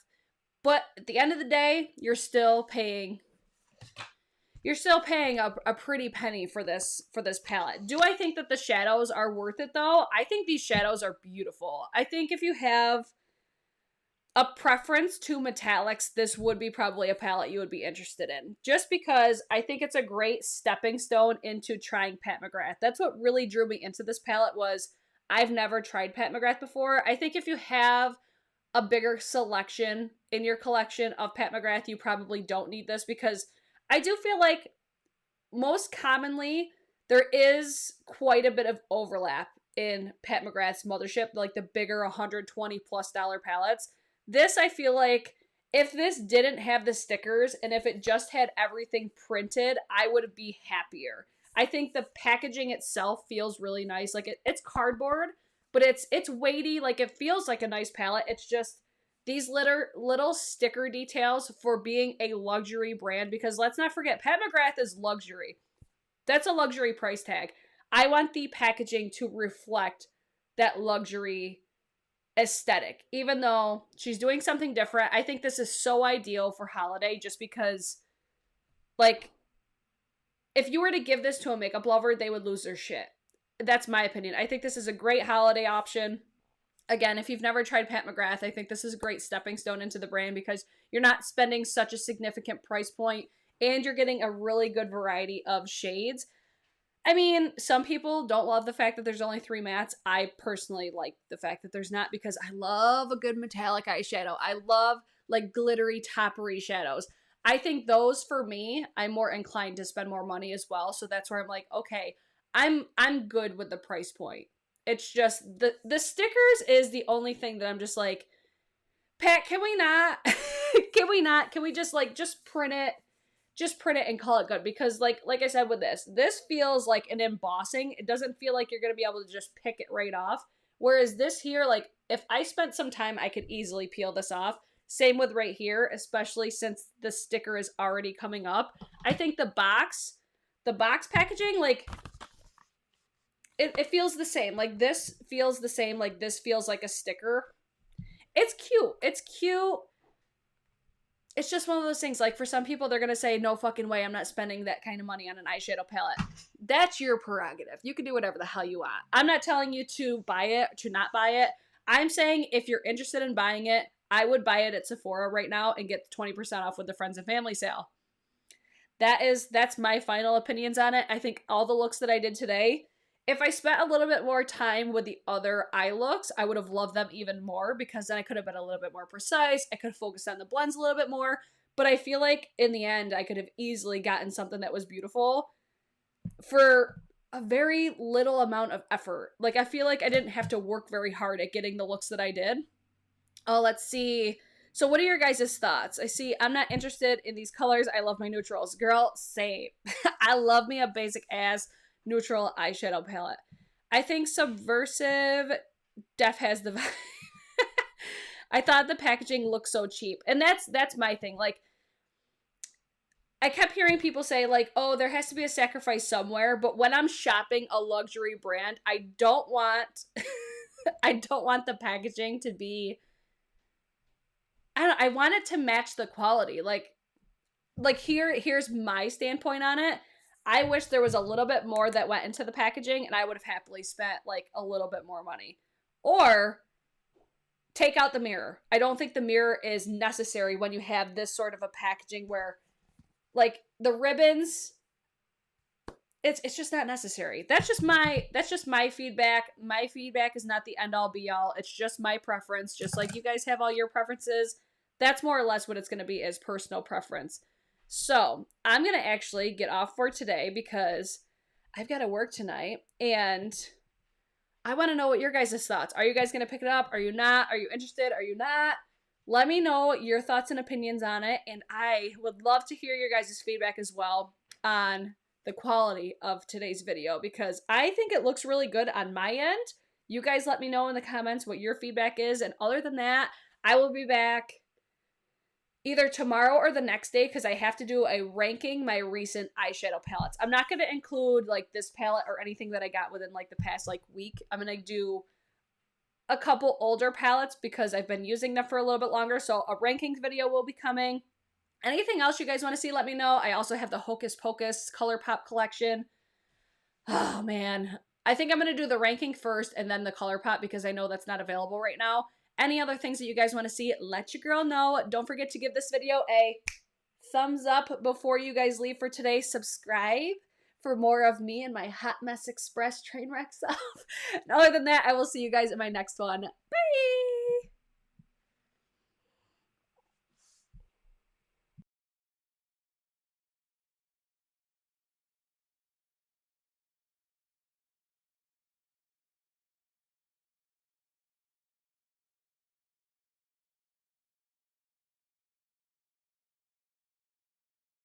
But at the end of the day, you're still paying a pretty penny for this palette. Do I think that the shadows are worth it though? I think these shadows are beautiful. I think if you have a preference to metallics, this would be probably a palette you would be interested in. Just because I think it's a great stepping stone into trying Pat McGrath. That's what really drew me into this palette was I've never tried Pat McGrath before. I think if you have a bigger selection in your collection of Pat McGrath, you probably don't need this because I do feel like most commonly there is quite a bit of overlap in Pat McGrath's Mthrshp, like the bigger $120+ palettes. This, I feel like, if this didn't have the stickers and if it just had everything printed, I would be happier. I think the packaging itself feels really nice. Like, it's cardboard, but it's weighty. Like, it feels like a nice palette. It's just these little sticker details for being a luxury brand, because let's not forget, Pat McGrath is luxury. That's a luxury price tag. I want the packaging to reflect that luxury aesthetic, even though she's doing something different. I think this is so ideal for holiday just because, like, if you were to give this to a makeup lover, they would lose their shit. That's my opinion. I think this is a great holiday option. Again, if you've never tried Pat McGrath, I think this is a great stepping stone into the brand because you're not spending such a significant price point and you're getting a really good variety of shades. I mean, some people don't love the fact that there's only 3 mattes. I personally like the fact that there's not because I love a good metallic eyeshadow. I love like glittery, toppery shadows. I think those, for me, I'm more inclined to spend more money as well. So that's where I'm like, okay, I'm good with the price point. It's just the stickers is the only thing that I'm just like, Pat, can we not? Can we just print it? Just print it and call it good, because like I said with this feels like an embossing. It doesn't feel like you're going to be able to just pick it right off. Whereas this here, like if I spent some time, I could easily peel this off. Same with right here, especially since the sticker is already coming up. I think the box packaging, like it feels the same. Like this feels the same. Like this feels like a sticker. It's cute. It's cute. It's just one of those things, like for some people, they're going to say, no fucking way, I'm not spending that kind of money on an eyeshadow palette. That's your prerogative. You can do whatever the hell you want. I'm not telling you to buy it, to not buy it. I'm saying if you're interested in buying it, I would buy it at Sephora right now and get 20% off with the friends and family sale. That's my final opinions on it. I think all the looks that I did today, if I spent a little bit more time with the other eye looks, I would have loved them even more because then I could have been a little bit more precise. I could have focused on the blends a little bit more. But I feel like in the end, I could have easily gotten something that was beautiful for a very little amount of effort. Like, I feel like I didn't have to work very hard at getting the looks that I did. Oh, let's see. So what are your guys' thoughts? I see I'm not interested in these colors. I love my neutrals. Girl, same. I love me a basic ass neutral eyeshadow palette. I think Subversive def has the vibe. I thought the packaging looked so cheap. And that's my thing. Like, I kept hearing people say, like, oh, there has to be a sacrifice somewhere. But when I'm shopping a luxury brand, I don't want the packaging to be, I want it to match the quality. Like here's my standpoint on it. I wish there was a little bit more that went into the packaging and I would have happily spent like a little bit more money. Or take out the mirror. I don't think the mirror is necessary when you have this sort of a packaging where like the ribbons, it's just not necessary. That's just my feedback. My feedback is not the end all be all. It's just my preference. Just like you guys have all your preferences. That's more or less what it's going to be, is personal preference. So I'm going to actually get off for today because I've got to work tonight and I want to know what your guys' thoughts. Are you guys going to pick it up? Are you not? Are you interested? Are you not? Let me know your thoughts and opinions on it. And I would love to hear your guys' feedback as well on the quality of today's video because I think it looks really good on my end. You guys let me know in the comments what your feedback is. And other than that, I will be back either tomorrow or the next day because I have to do a ranking my recent eyeshadow palettes. I'm not going to include like this palette or anything that I got within like the past like week. I'm going to do a couple older palettes because I've been using them for a little bit longer. So a rankings video will be coming. Anything else you guys want to see, let me know. I also have the Hocus Pocus ColourPop collection. Oh man. I think I'm going to do the ranking first and then the ColourPop because I know that's not available right now. Any other things that you guys want to see, let your girl know. Don't forget to give this video a thumbs up before you guys leave for today. Subscribe for more of me and my Hot Mess Express train wreck self. And other than that, I will see you guys in my next one. Bye!